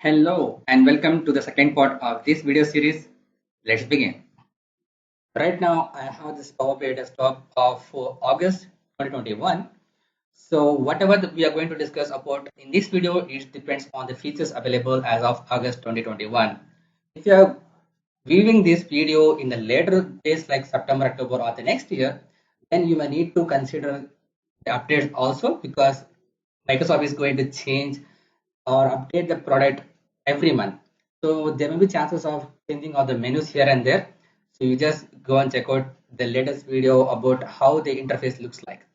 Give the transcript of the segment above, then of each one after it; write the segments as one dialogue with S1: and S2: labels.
S1: Hello and welcome to the second part of this video series. Let's begin. Right now, I have this Power BI desktop of August 2021. So whatever we are going to discuss about in this video, it depends on the features available as of August 2021. If you are viewing this video in the later days like September, October or the next year, then you may need to consider the updates also because Microsoft is going to change or update the product every month. So there may be chances of changing of the menus here and there. So you just go and check out the latest video about how the interface looks like.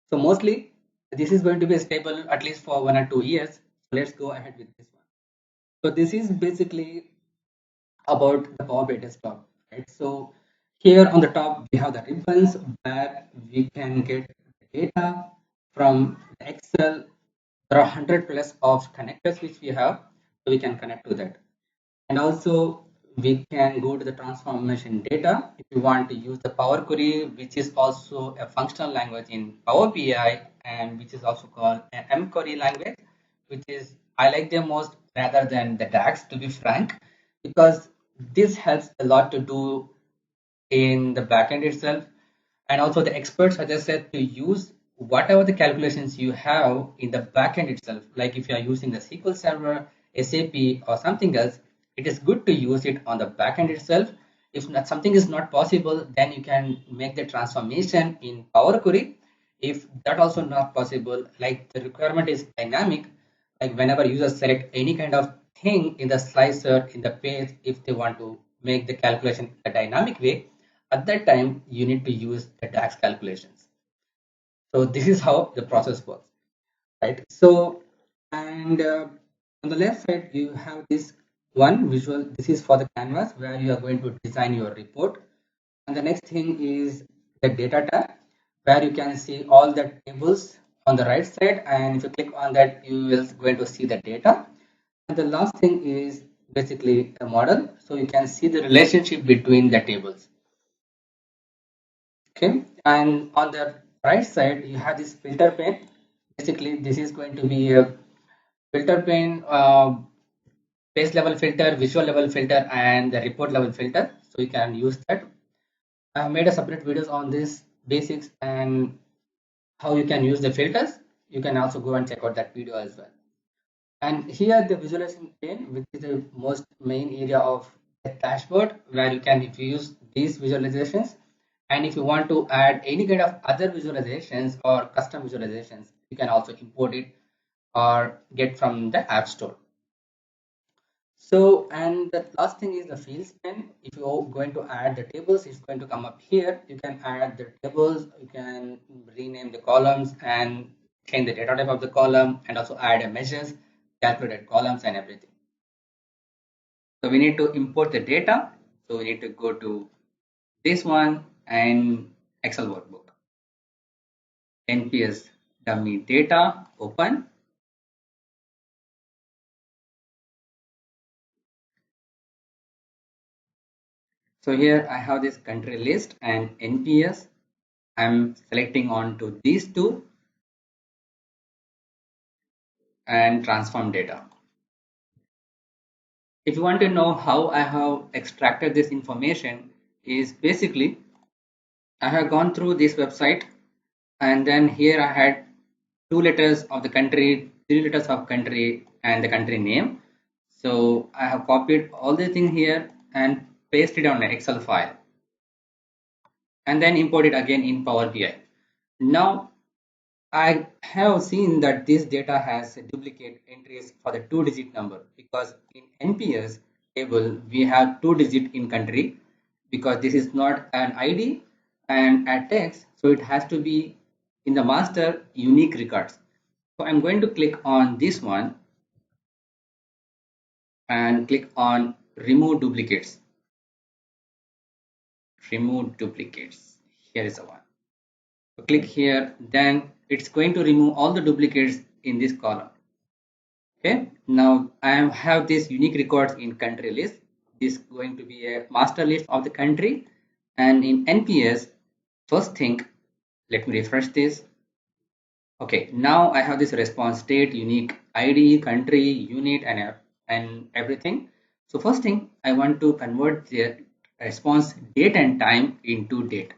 S1: So mostly this is going to be stable at least for 1 or 2 years. So let's go ahead with this one. So this is basically about the Power BI desktop, right? So here on the top we have the ribbons where we can get data from Excel. There are 100 plus of connectors which we have, so we can connect to that. And also we can go to the transformation data if you want to use the Power Query, which is also a functional language in Power BI and which is also called an M query language, which is I like them most rather than the DAX to be frank, because this helps a lot to do in the backend itself. And also the experts suggested to use whatever the calculations you have in the backend itself. Like if you are using the SQL Server, SAP or something else, it is good to use it on the backend itself. If not, something is not possible, then you can make the transformation in Power Query. If that also not possible, like the requirement is dynamic, like whenever users select any kind of thing in the slicer in the page, if they want to make the calculation a dynamic way, at that time you need to use the DAX calculations. So this is how the process works, right? So and on the left side you have this one visual. This is for the canvas where you are going to design your report. And the next thing is the data tab where you can see all the tables on the right side, and if you click on that you will going to see the data. And the last thing is basically a model, so you can see the relationship between the tables. Okay, and on the right side you have this filter pane. Basically this is going to be a filter pane, page level filter, visual level filter and the report level filter, so you can use that. I have made a separate videos on this basics and how you can use the filters. You can also go and check out that video as well. And here the visualization pane, which is the most main area of the dashboard, where you can use these visualizations. And if you want to add any kind of other visualizations or custom visualizations, you can also import it or get from the App Store. So, and the last thing is the fields pane. If you're going to add the tables, it's going to come up here. You can add the tables, you can rename the columns and change the data type of the column and also add a measures, calculated columns and everything. So we need to import the data. So we need to go to this one and Excel workbook. NPS dummy data, open. So here I have this country list and NPS. I'm selecting on to these two and transform data. If you want to know how I have extracted this information, is basically I have gone through this website and then here I had 2 letters of the country, 3 letters of country and the country name. So I have copied all the thing here and pasted on an Excel file and then import it again in Power BI. Now I have seen that this data has duplicate entries for the 2-digit number because in NPS table we have 2-digit in country because this is not an ID and a text, so it has to be in the master unique records. So I'm going to click on this one and click on remove duplicates. Remove duplicates. Here is the one. So click here, then it's going to remove all the duplicates in this column. Okay, now I have this unique records in country list. This is going to be a master list of the country, and in NPS, first thing, let me refresh this. Okay, now I have this response state, unique ID, country, unit, and and everything. So first thing, I want to convert the response date and time into date,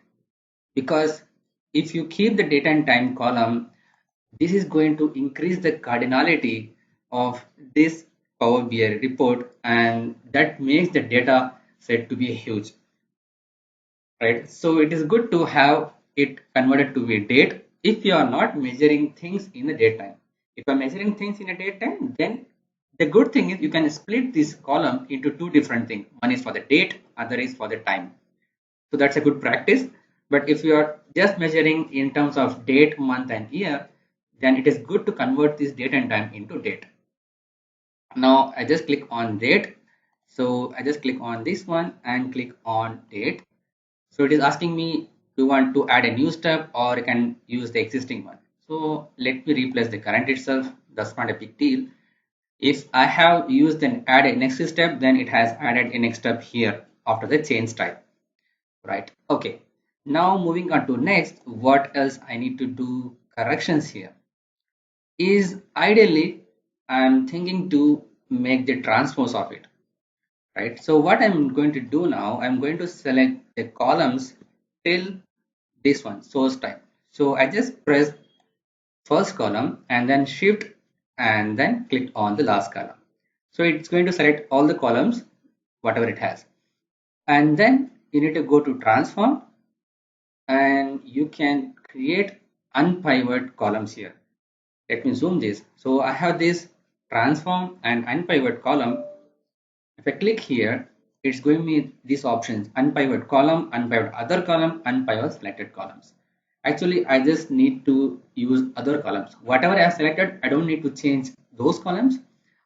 S1: because if you keep the date and time column, this is going to increase the cardinality of this Power BI report, and that makes the data set to be huge, right? So it is good to have it converted to a date if you are not measuring things in the daytime. If you are measuring things in a daytime, then the good thing is you can split this column into two different things. One is for the date, other is for the time. So that's a good practice. But if you are just measuring in terms of date, month, and year, then it is good to convert this date and time into date. Now I just click on date. So I just click on this one and click on date. So it is asking me, do you want to add a new step or you can use the existing one? So let me replace the current itself. That's not a big deal. If I have used and add a next step, then it has added a next step here after the change type, right? Okay. Now moving on to next, what else I need to do corrections here is ideally I'm thinking to make the transpose of it, right? So what I'm going to do now, I'm going to select the columns till this one, source type. So I just press first column and then shift and then click on the last column. So it's going to select all the columns, whatever it has. And then you need to go to transform and you can create unpivot columns here. Let me zoom this. So I have this transform and unpivot column. If I click here, it's going me these options: unpivot column, unpivot other column, unpivot selected columns. Actually, I just need to use other columns. Whatever I have selected, I don't need to change those columns.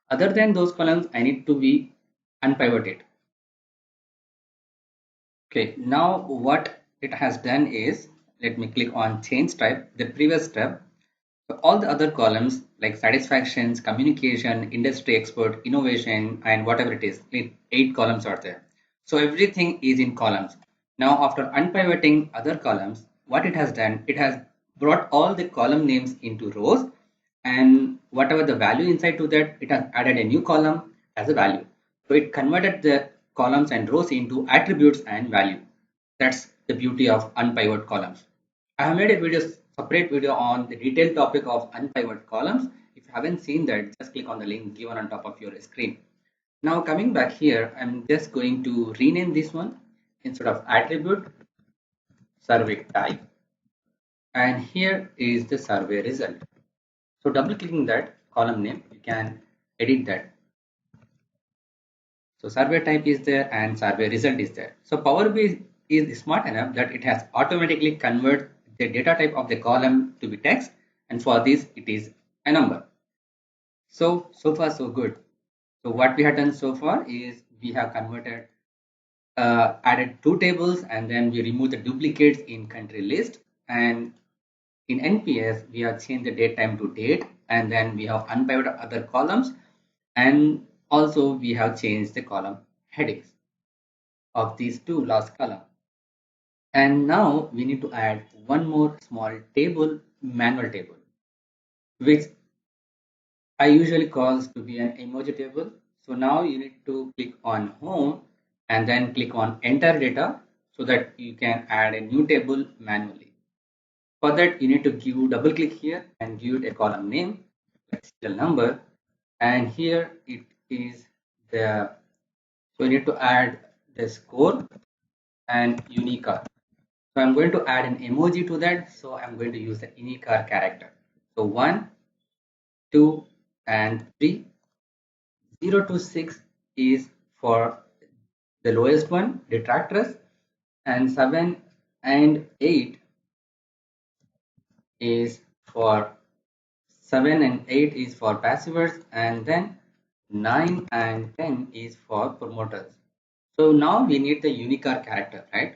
S1: Other than those columns, I need to be unpivoted. Okay, now what it has done is, let me click on change type, the previous step. So all the other columns like satisfactions, communication, industry expert, innovation, and whatever it is, 8 columns are there. So everything is in columns. Now after unpivoting other columns, what it has done, it has brought all the column names into rows, and whatever the value inside to that, it has added a new column as a value. So it converted the columns and rows into attributes and value. That's the beauty of unpivot columns. I have made a separate video on the detailed topic of unpivot columns. If you haven't seen that, just click on the link given on top of your screen. Now coming back here, I'm just going to rename this one. Instead of attribute, survey type, and here is the survey result. So double clicking that column name, you can edit that. So survey type is there and survey result is there. So Power BI is smart enough that it has automatically convert the data type of the column to be text, and for this it is a number. So far so good. So what we have done so far is we have converted, added two tables, and then we remove the duplicates in country list, and in NPS we have changed the date time to date, and then we have unpivoted other columns, and also we have changed the column headings of these two last column. And now we need to add one more small table, manual table, which I usually calls to be an emoji table. So now you need to click on home and then click on enter data so that you can add a new table manually. For that, you need to give double click here and give it a column name, serial number, and here it is the, so you need to add the score and unicar. So I'm going to add an emoji to that. So I'm going to use the unicar character. So 1, 2, and 3. 0 to 6 is for the lowest one, detractors, and 7 and 8 is for 7 and 8 is for passivers, and then 9 and 10 is for promoters. So now we need the unicar character, right?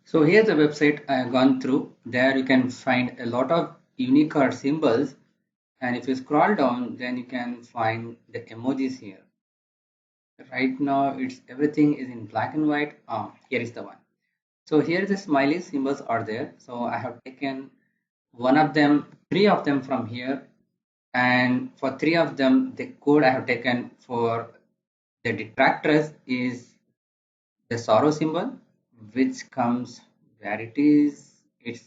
S1: So here's the website I have gone through. There you can find a lot of unicar symbols, and if you scroll down, then you can find the emojis here. Right now it's everything is in black and white. Here is the one. So here the smiley symbols are there. So I have taken one of them, three of them from here, And for three of them, the code I have taken for the detractors is the sorrow symbol, which comes where it is. It's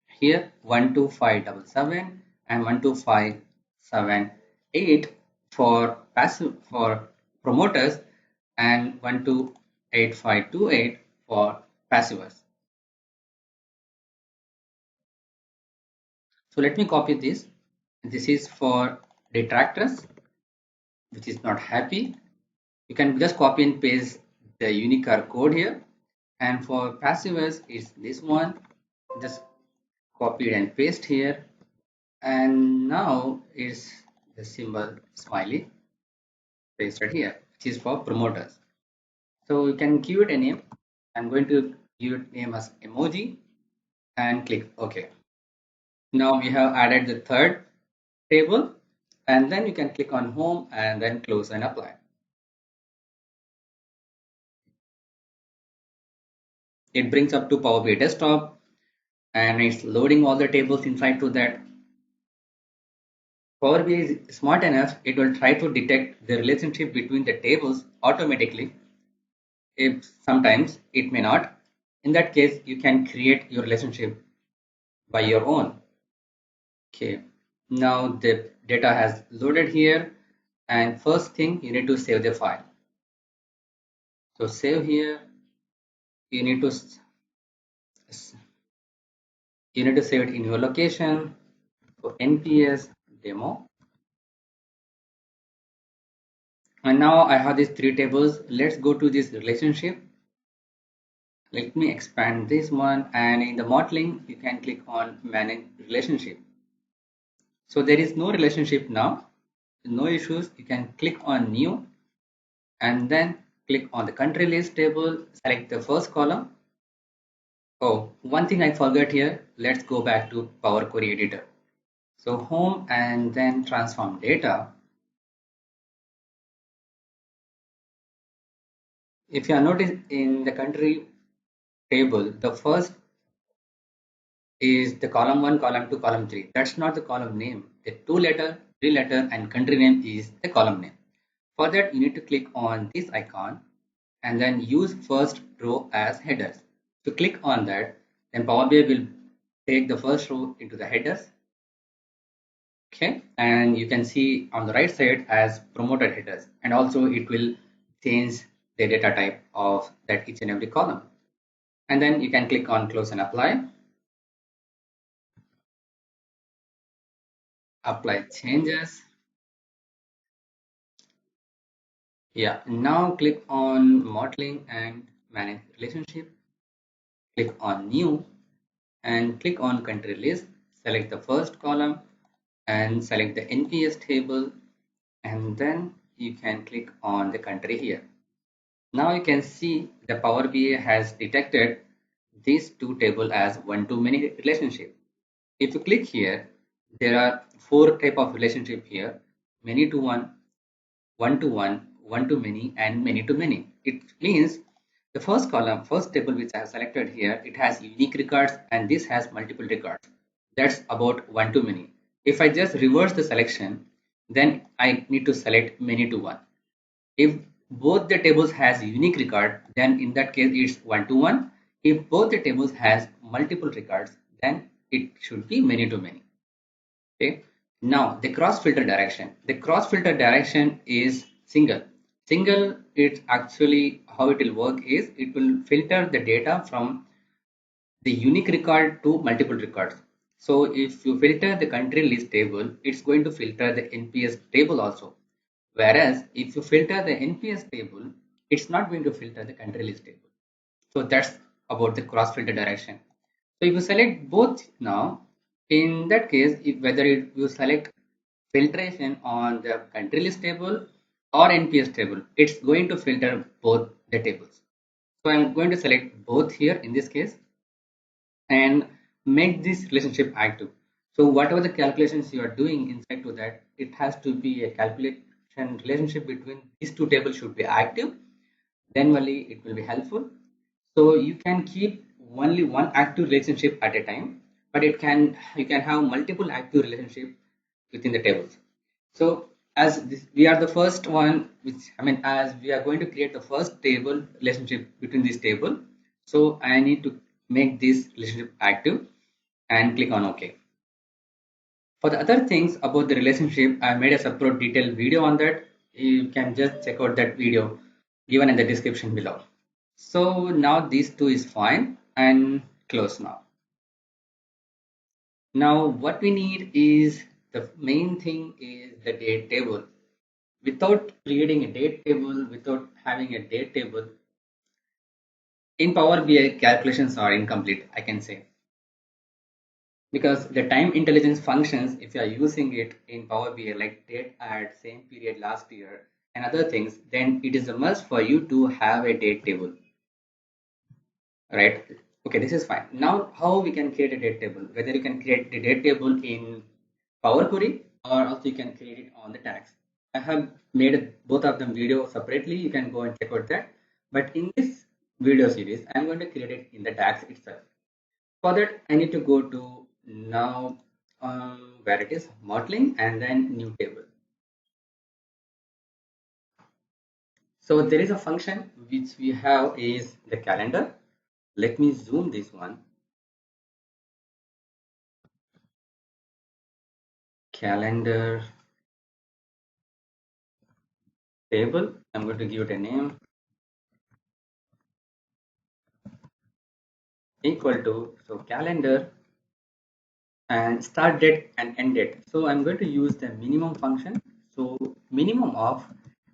S1: here 12577 and 12578 for passive for promoters and 128528 for passivers. So let me copy this. This is for detractors, which is not happy. You can just copy and paste the Unicode code here. And for passivers, it's this one. Just copy it and paste here. And now it's the symbol smiley pasted here, which is for promoters. So you can give it a name. I'm going to give it name as emoji and click OK. Now we have added the third table, and then you can click on home and then close and apply. It brings up to Power BI desktop and it's loading all the tables inside to that. Power BI is smart enough, it will try to detect the relationship between the tables automatically. If sometimes it may not. In that case, you can create your relationship by your own. Okay, now the data has loaded here, and first thing you need to save the file. So save here, you need to save it in your location. So nps demo. And now I have these three tables. Let's go to this relationship. Let me expand this one, and in the modeling you can click on manage relationship. So there is no relationship now, no issues. You can click on new and then click on the country list table, select the first column. Oh, one thing I forgot here. Let's go back to Power Query Editor. So home and then transform data. If you are noticed in the country table, the first is the column 1, column 2, column 3. That's not the column name. The 2 letter, 3 letter and country name is the column name. For that, you need to click on this icon and then use first row as headers. So click on that, then Power BI will take the first row into the headers. Okay, and you can see on the right side as promoted headers, and also it will change the data type of that each and every column. And then you can click on close and apply. Apply changes. Yeah, now click on modeling and manage relationship. Click on new and click on country list. Select the first column and select the NPS table, and then you can click on the country here. Now you can see the Power BI has detected these two tables as one-to-many relationship. If you click here, there are four type of relationship here: many to one, one to one, one to many, and many to many. It means the first column, first table which I have selected here, it has unique records and this has multiple records. That's about one to many. If I just reverse the selection, then I need to select many to one. If both the tables has unique record, then in that case it's one to one. If both the tables has multiple records, then it should be many to many. Okay. Now the cross filter direction. The cross filter direction is single. Single, it's actually how it will work is it will filter the data from the unique record to multiple records. So if you filter the country list table, it's going to filter the NPS table also. Whereas if you filter the NPS table, it's not going to filter the country list table. So that's about the cross filter direction. So if you select both now, in that case, if whether you select filtration on the country list table or NPS table, it's going to filter both the tables. So I'm going to select both here in this case and make this relationship active. So whatever the calculations you are doing inside to that, it has to be a calculation relationship between these two tables should be active. Then only it will be helpful. So you can keep only one active relationship at a time. but you can have multiple active relationship within the tables. So as this, we are the first one, which I mean, as we are going to create the first table relationship between this table, so I need to make this relationship active and click on OK. For the other things about the relationship, I made a separate detailed video on that. You can just check out that video given in the description below. So now these two is fine and close now. Now what we need is the main thing is the date table. Without creating a date table, without having a date table, in Power BI calculations are incomplete, I can say. Because the time intelligence functions, if you are using it in Power BI like date at same period last year and other things, then it is a must for you to have a date table, right? Okay, this is fine. Now how we can create a date table, whether you can create the date table in Power Query or also you can create it on the tags. I have made both of them video separately, you can go and check out that, but in this video series I'm going to create it in the tags itself. For that, I need to go to now where it is modeling and then new table. So there is a function which we have is the calendar. Let me zoom this one. Calendar table. I'm going to give it a name equal to so calendar and start date and end date. So I'm going to use the minimum function. So minimum of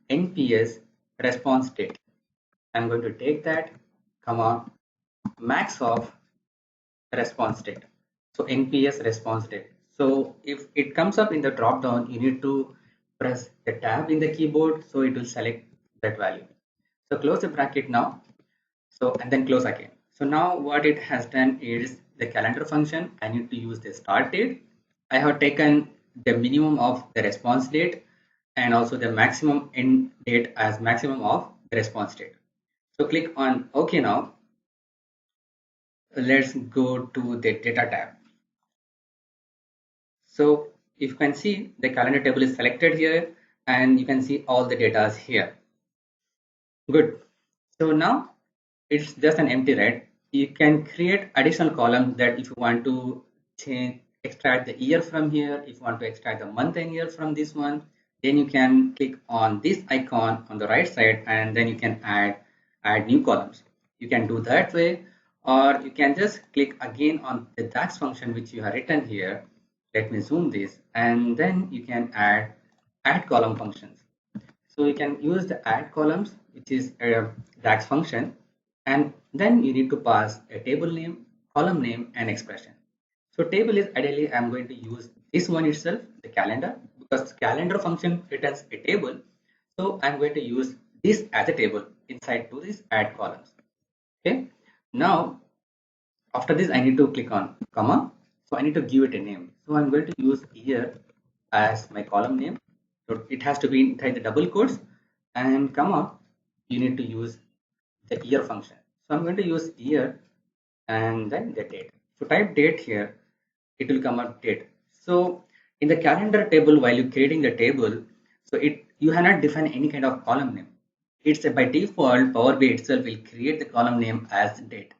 S1: NPS response date. I'm going to take that, comma, max of response date. So NPS response date. So if it comes up in the drop down, you need to press the tab in the keyboard so it will select that value. So close the bracket now. So and then close again. So now what it has done is the calendar function. I need to use the start date. I have taken the minimum of the response date and also the maximum end date as maximum of the response date. So click on OK now. Let's go to the data tab. So if you can see the calendar table is selected here and you can see all the data here. Good. So now it's just an empty, right? You can create additional columns that if you want to change, extract the year from here, if you want to extract the month and year from this one, then you can click on this icon on the right side and then you can add new columns. You can do that way, or you can just click again on the DAX function which you have written here. Let me zoom this, and then you can add column functions. So you can use the add columns, which is a DAX function, and then you need to pass a table name, column name, and expression. So table is ideally I'm going to use this one itself, the calendar, because calendar function returns a table. So I'm going to use this as a table inside to this add columns. Okay. Now after this I need to click on comma. So I need to give it a name. So I'm going to use year as my column name. So it has to be inside the double quotes and comma. You need to use the year function. So I'm going to use year and then the date. So type date here, it will come up date. So in the calendar table, while you're creating the table, so you have not defined any kind of column name. It's by default, Power BI itself will create the column name as date.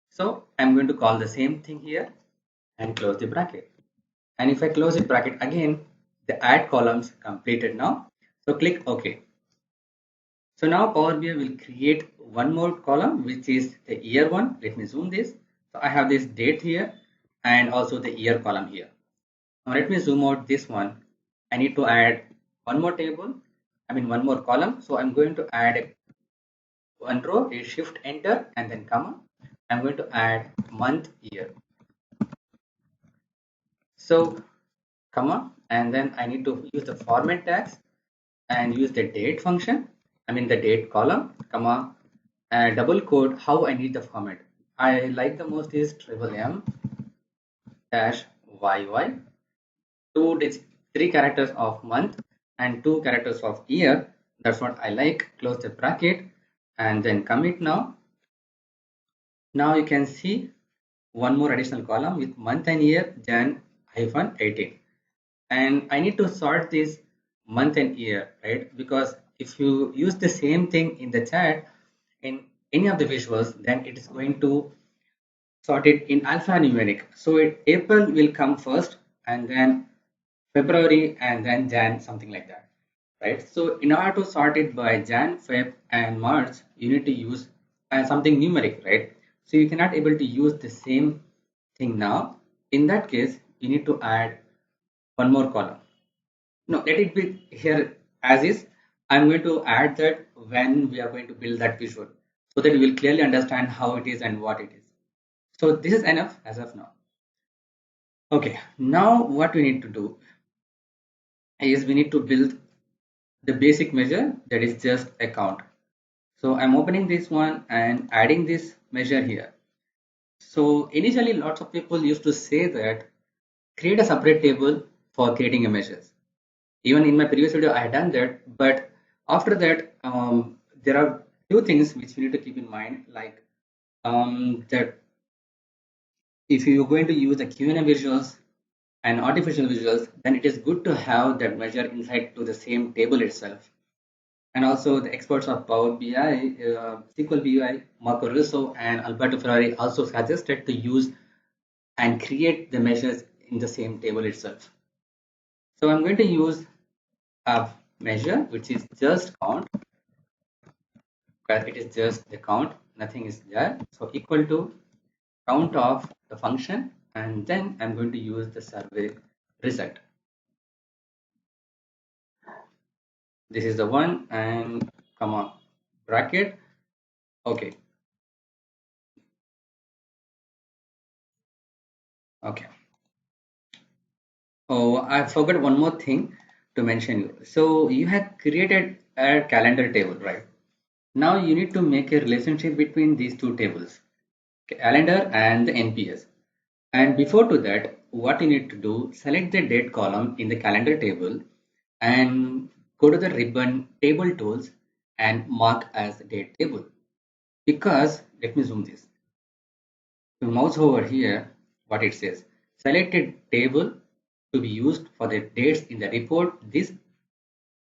S1: So I'm going to call the same thing here and close the bracket. And if I close the bracket again, the add columns completed now. So click OK. So now Power BI will create one more column, which is the year one. Let me zoom this. So I have this date here and also the year column here. Now let me zoom out this one. I need to add one more table, one more column. So I'm going to add one row, a shift enter and then comma. I'm going to add month year. So comma, and then I need to use the format tags and use the date function. The date column, comma, double quote how I need the format. I like the most is triple M dash YY, three characters of month and two characters of year. That's what I like. Close the bracket and then commit now. Now you can see one more additional column with month and year Jan-18. And I need to sort this month and year, right? Because if you use the same thing in the chat in any of the visuals, then it is going to sort it in alphanumeric. So April will come first, and then February, and then Jan, something like that, right? So in order to sort it by Jan, Feb, and March, you need to use something numeric, right? So you cannot able to use the same thing now. In that case, you need to add one more column. No, let it be here as is. I'm going to add that when we are going to build that visual so that you will clearly understand how it is and what it is. So this is enough as of now. Okay, now what we need to do is we need to build the basic measure, that is just a count. So I'm opening this one and adding this measure here. So initially lots of people used to say that create a separate table for creating a measures. Even in my previous video I had done that, but after that there are few things which we need to keep in mind, like that if you're going to use the Q&A visuals and artificial visuals, then it is good to have that measure inside to the same table itself. And also the experts of Power BI, SQL BI, Marco Russo and Alberto Ferrari also suggested to use and create the measures in the same table itself. So I'm going to use a measure which is just count, where it is just the count, nothing is there. So equal to count of the function, and then I'm going to use the survey result. This is the one, and come on, bracket. Okay. Okay. Oh, I forgot one more thing to mention you. So you have created a calendar table, right? Now you need to make a relationship between these two tables, calendar and the NPS. And before to that, what you need to do, select the date column in the calendar table and go to the ribbon table tools and mark as date table. Because, let me zoom this. If you mouse over here, what it says, selected table to be used for the dates in the report. This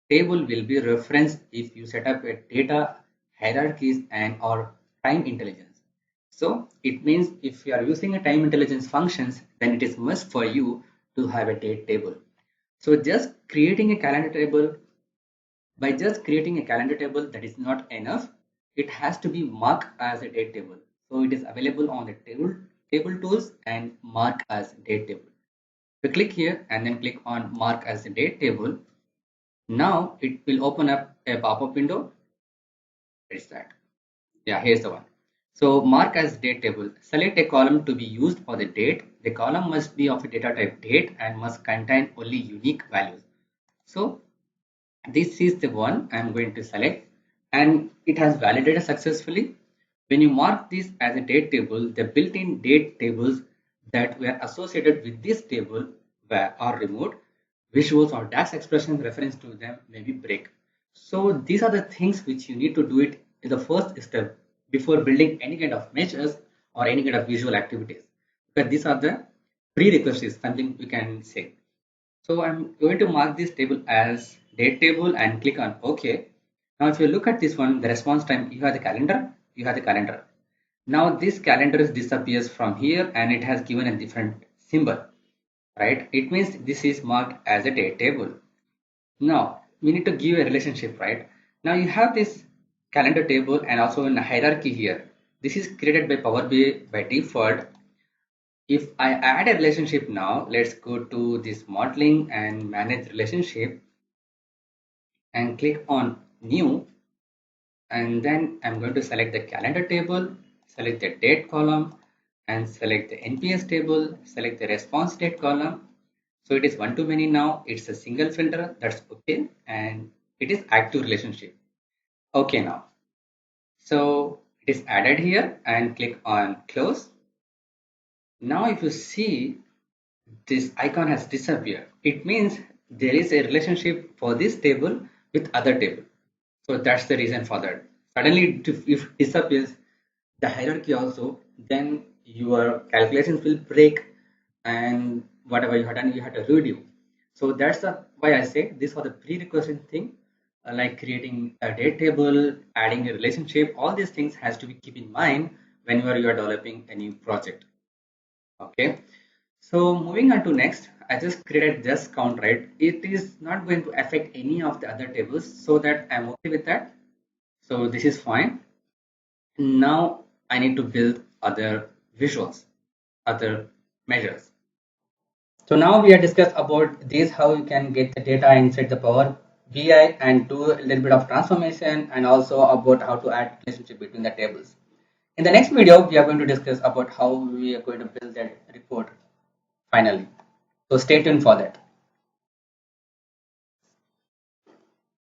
S1: table will be referenced if you set up a data hierarchies and or time intelligence. So it means if you are using a time intelligence functions, then it is must for you to have a date table. So just creating a calendar table, by just creating a calendar table, that is not enough. It has to be marked as a date table. So it is available on the table tools and mark as date table. We click here and then click on mark as a date table. Now it will open up a pop-up window. Where is that? Yeah, here's the one. So mark as date table. Select a column to be used for the date. The column must be of a data type date and must contain only unique values. So this is the one I'm going to select, and it has validated successfully. When you mark this as a date table, the built-in date tables that were associated with this table are removed. Visuals or DAX expression reference to them may be break. So these are the things which you need to do it in the first step before building any kind of measures or any kind of visual activities. Because these are the prerequisites, something we can say. So I'm going to mark this table as date table and click on OK. Now if you look at this one, the response time, you have the calendar, you have the calendar. Now this calendar disappears from here and it has given a different symbol, right? It means this is marked as a date table. Now we need to give a relationship, right? Now you have this calendar table and also in a hierarchy here. This is created by Power BI by default. If I add a relationship now, let's go to this modeling and manage relationship and click on new, and then I'm going to select the calendar table, select the date column and select the NPS table, select the response date column. So it is one to many now, it's a single filter, that's okay, and it is active relationship. Okay now. So it is added here and click on close. Now if you see, this icon has disappeared. It means there is a relationship for this table with other table. So that's the reason for that. Suddenly if it disappears the hierarchy also, then your calculations will break, and whatever you had done, you had to redo. So that's why I say this was the prerequisite thing, like creating a date table, adding a relationship. All these things has to be keep in mind whenever you are developing a new project. Okay. So moving on to next, I just created just count, right? It is not going to affect any of the other tables, so that I'm okay with that. So this is fine. Now I need to build other visuals, other measures. So now we have discussed about this, how you can get the data inside the Power BI and do a little bit of transformation, and also about how to add relationship between the tables. In the next video, we are going to discuss about how we are going to build that report finally. So stay tuned for that.